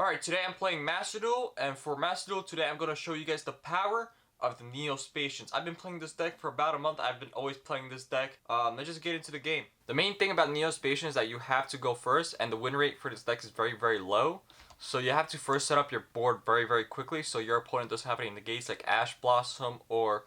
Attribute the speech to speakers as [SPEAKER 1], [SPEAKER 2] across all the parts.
[SPEAKER 1] Alright, today I'm playing Master Duel, and for Master Duel today I'm going to show you guys the power of the Spacians. I've been playing this deck for about a month. I've been always playing this deck. Let's just get into the game. The main thing about Spacians is that you have to go first, and the win rate for this deck is very, very low. So you have to first set up your board very, very quickly so your opponent doesn't have any negates like Ash Blossom or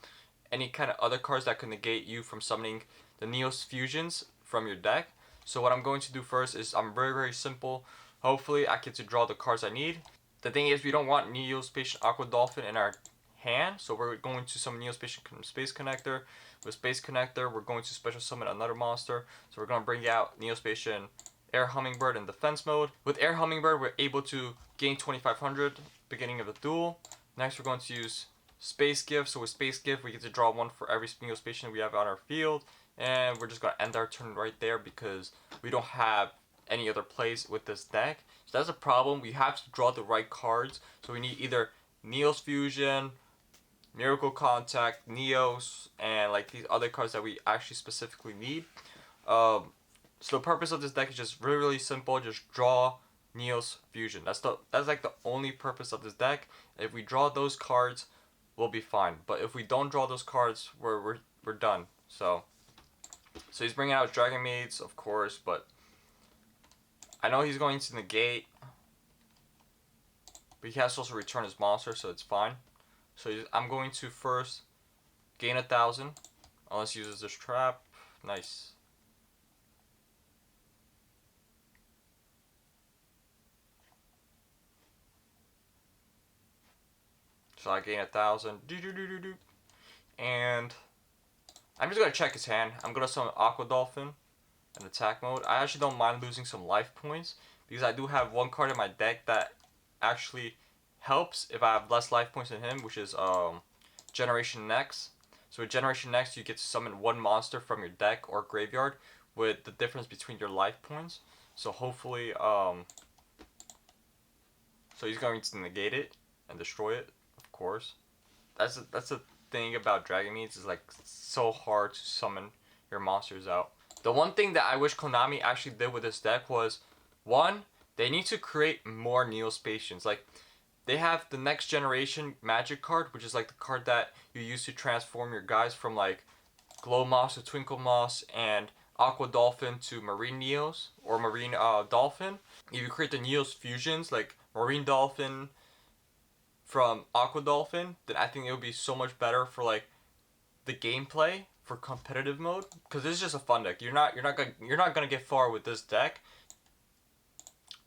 [SPEAKER 1] any kind of other cards that can negate you from summoning the Neos Fusions from your deck. So what I'm going to do first is I'm very, very simple. Hopefully I get to draw the cards I need. The thing is, we don't want Spacian Aqua Dolphin in our hand, so we're going to summon Spacian Space Connector. With Space Connector, we're going to special summon another monster. So we're going to bring out Spacian Air Hummingbird in defense mode. With Air Hummingbird, we're able to gain 2500 beginning of the duel. Next, we're going to use Space Gift. So with Space Gift, we get to draw one for every Spacian we have on our field. And we're just going to end our turn right there because we don't have any other plays with this deck. So that's a problem. We have to draw the right cards. So we need either Neos Fusion, Miracle Contact, Neos, and like these other cards that we actually specifically need. So the purpose of this deck is just really, really simple. Just draw Neos Fusion. That's like the only purpose of this deck. If we draw those cards, we'll be fine. But if we don't draw those cards, we're done. So he's bringing out Dragon Maids, of course, but I know he's going to negate, but he has to also return his monster, so it's fine. So I'm going to first gain 1,000, unless he uses this trap. Nice. So I gain 1,000. And I'm just going to check his hand. I'm going to summon Aqua Dolphin in attack mode. I actually don't mind losing some life points because I do have one card in my deck that actually helps if I have less life points than him, which is Generation Next. So with Generation Next, you get to summon one monster from your deck or graveyard with the difference between your life points. So hopefully, so he's going to negate it and destroy it, of course. That's the thing about Dragon Maids, is like so hard to summon your monsters out. The one thing that I wish Konami actually did with this deck was, one, they need to create more Spacians. Like, they have the next generation magic card, which is like the card that you use to transform your guys from like Glow Moss to Twinkle Moss and Aqua Dolphin to Marine Neos or Marine Dolphin. If you create the Neos fusions like Marine Dolphin from Aqua Dolphin, then I think it would be so much better for like the gameplay for competitive mode, because this is just a fun deck. You're not gonna get far with this deck.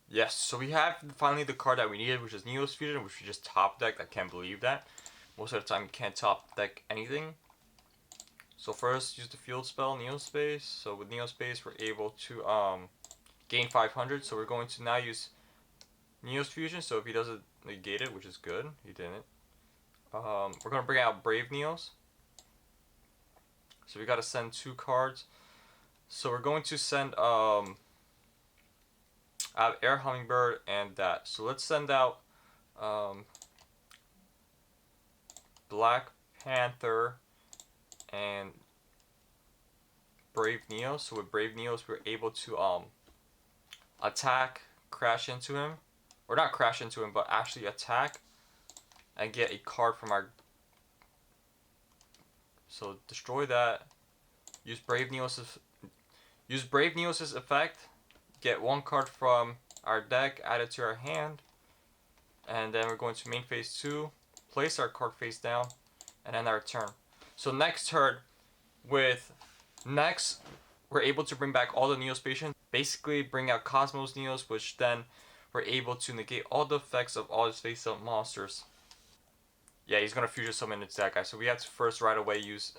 [SPEAKER 1] Yes, so we have finally the card that we needed, which is Neos Fusion, which we just top decked. I can't believe that. Most of the time you can't top deck anything. So first use the field spell Neospace. So with Neospace we're able to gain 500. So we're going to now use Neos Fusion. So if he doesn't negate it, which is good, he didn't. We're gonna bring out Brave Neos. So we gotta send 2 cards. So we're going to send I have Air Hummingbird and that. So let's send out Black Panther and Brave Neos. So with Brave Neos we're able to attack, crash into him. Or not crash into him, but actually attack and get a card from our. So destroy that. Use Brave Neos' effect. Get 1 card from our deck, add it to our hand, and then we're going to main phase 2, place our card face down, and end our turn. So next turn, with next, we're able to bring back all the Neospacians. Basically, bring out Cosmos Neos, which then we're able to negate all the effects of all his face-up monsters. Yeah, he's gonna fusion summon into that guy. So we have to first right away use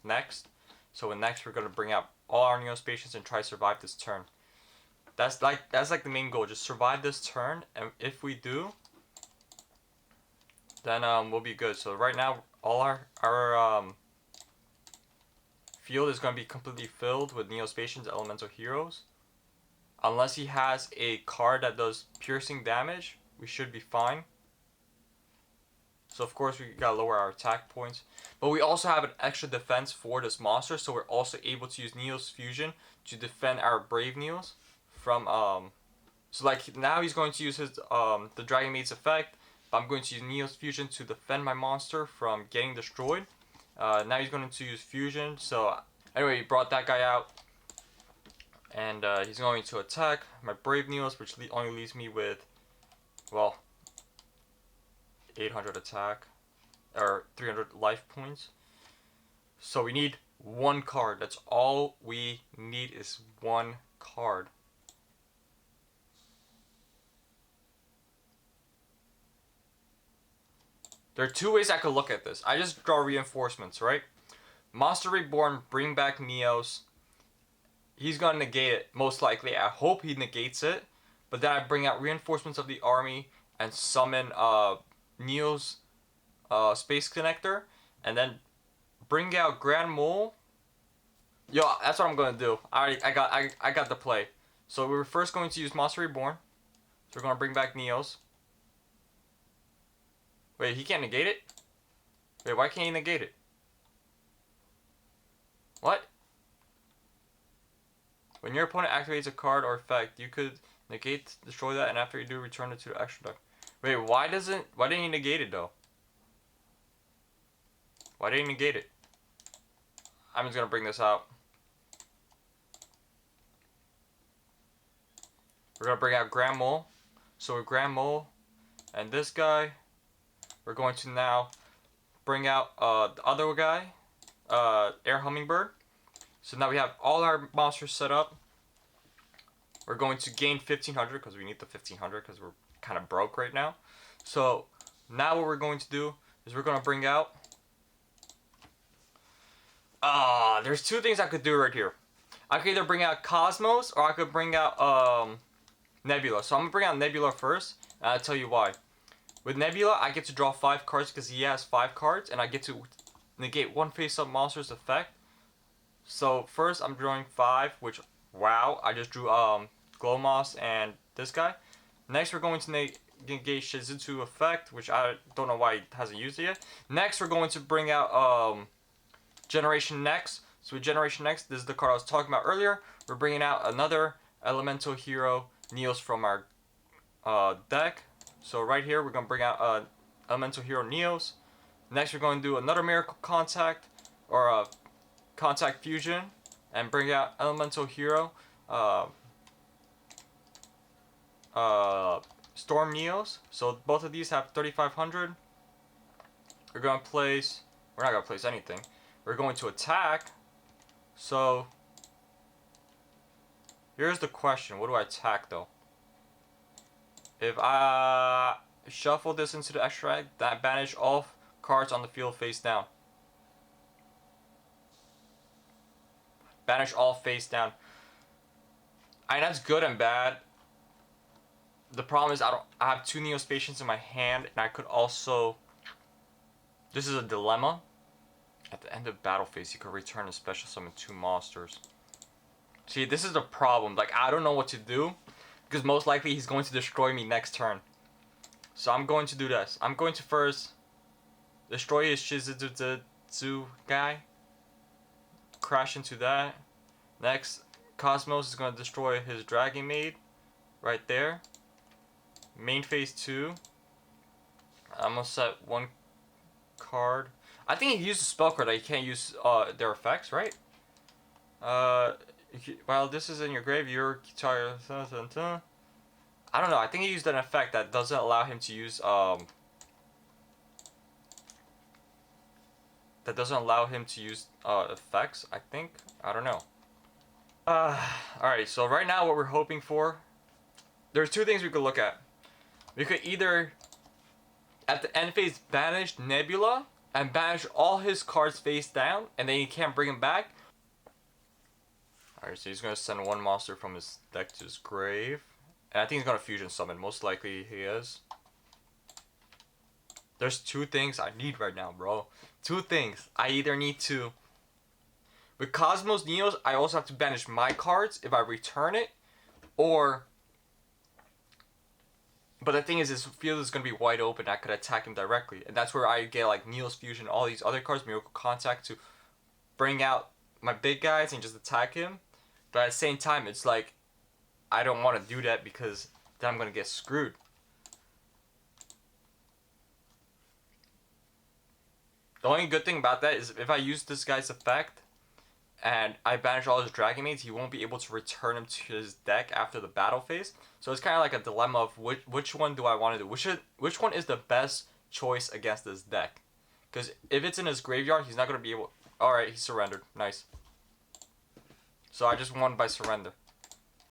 [SPEAKER 1] next. So with next, we're gonna bring out all our Neospacians and try to survive this turn. That's like the main goal. Just survive this turn, and if we do, then we'll be good. So right now, all our field is gonna be completely filled with Neospacians, Elemental Heroes. Unless he has a card that does piercing damage, we should be fine. So of course we gotta lower our attack points. But we also have an extra defense for this monster, so we're also able to use Neos Fusion to defend our Brave Neos from So like now he's going to use his the Dragon Maid's effect, but I'm going to use Neo's Fusion to defend my monster from getting destroyed. Now he's going to use Fusion. So anyway, he brought that guy out, and he's going to attack my Brave Neos, which only leaves me with, well, 800 attack or 300 life points. So we need one card. That's all we need is one card. There are two ways I could look at this. I just draw reinforcements, right? Monster Reborn, bring back Neos. He's gonna negate it, most likely. I hope he negates it. But then I bring out reinforcements of the army and summon Neo's Space Connector. And then bring out Grand Mole. Yo, that's what I'm gonna do. I got the play. So we were first going to use Monster Reborn. So we're gonna bring back Neos. Wait, he can't negate it? Wait, why can't he negate it? What? When your opponent activates a card or effect, you could negate, destroy that, and after you do, return it to the extra deck. Wait, why didn't he negate it though? Why didn't he negate it? I'm just gonna bring this out. We're gonna bring out Grand Mole. So with Grand Mole and this guy, we're going to now bring out the other guy, Air Hummingbird. So now we have all our monsters set up. We're going to gain 1500 because we need the 1500 because we're kind of broke right now. So now what we're going to do is we're going to bring out... there's two things I could do right here. I could either bring out Cosmos or I could bring out Nebula. So I'm going to bring out Nebula first, and I'll tell you why. With Nebula, I get to draw 5 cards because he has 5 cards, and I get to negate one face-up monster's effect. So first, I'm drawing 5, which, wow, I just drew Glowmoss and this guy. Next, we're going to negate Shizutsu effect, which I don't know why he hasn't used it yet. Next, we're going to bring out Generation Next. So with Generation Next, this is the card I was talking about earlier. We're bringing out another Elemental Hero Neos from our deck. So right here, we're going to bring out Elemental Hero Neos. Next, we're going to do another Miracle Contact, or Contact Fusion, and bring out Elemental Hero Storm Neos. So both of these have 3,500. We're going to place... We're not going to place anything. We're going to attack. So here's the question. What do I attack, though? If I shuffle this into the extract, that banish all cards on the field face down. Banish all face down. I mean, that's good and bad. The problem is I have 2 Neo Spacians in my hand, and I could also... This is a dilemma. At the end of battle phase, you could return and special summon 2 monsters. See, this is the problem. Like, I don't know what to do, because most likely he's going to destroy me next turn. So I'm going to do this. I'm going to first destroy his Shizutsu guy. Crash into that. Next, Cosmos is going to destroy his Dragon Maid. Right there. Main phase 2. I'm going to set 1 card. I think he used a spell card that you can't use their effects, right? While this is in your grave, your guitar... I don't know. I think he used an effect that doesn't allow him to use... that doesn't allow him to use effects, I think. I don't know. Alright, so right now what we're hoping for... There's 2 things we could look at. We could either, at the end phase, banish Nebula and banish all his cards face down, and then you can't bring him back. Alright, so he's going to send 1 monster from his deck to his grave. And I think he's going to fusion summon. Most likely he is. There's 2 things I need right now, bro. 2 things. I either need to... With Cosmos Neos, I also have to banish my cards if I return it. Or... But the thing is, this field is going to be wide open. I could attack him directly. And that's where I get like Neos Fusion, all these other cards, Miracle Contact, to bring out my big guys and just attack him. But at the same time, it's like, I don't want to do that because then I'm gonna get screwed. The only good thing about that is if I use this guy's effect and I banish all his dragon mates, he won't be able to return him to his deck after the battle phase. So it's kind of like a dilemma of which one do I want to do? Which one is the best choice against this deck? Because if it's in his graveyard, he's not going to be able... Alright, he surrendered. Nice. So I just won by surrender.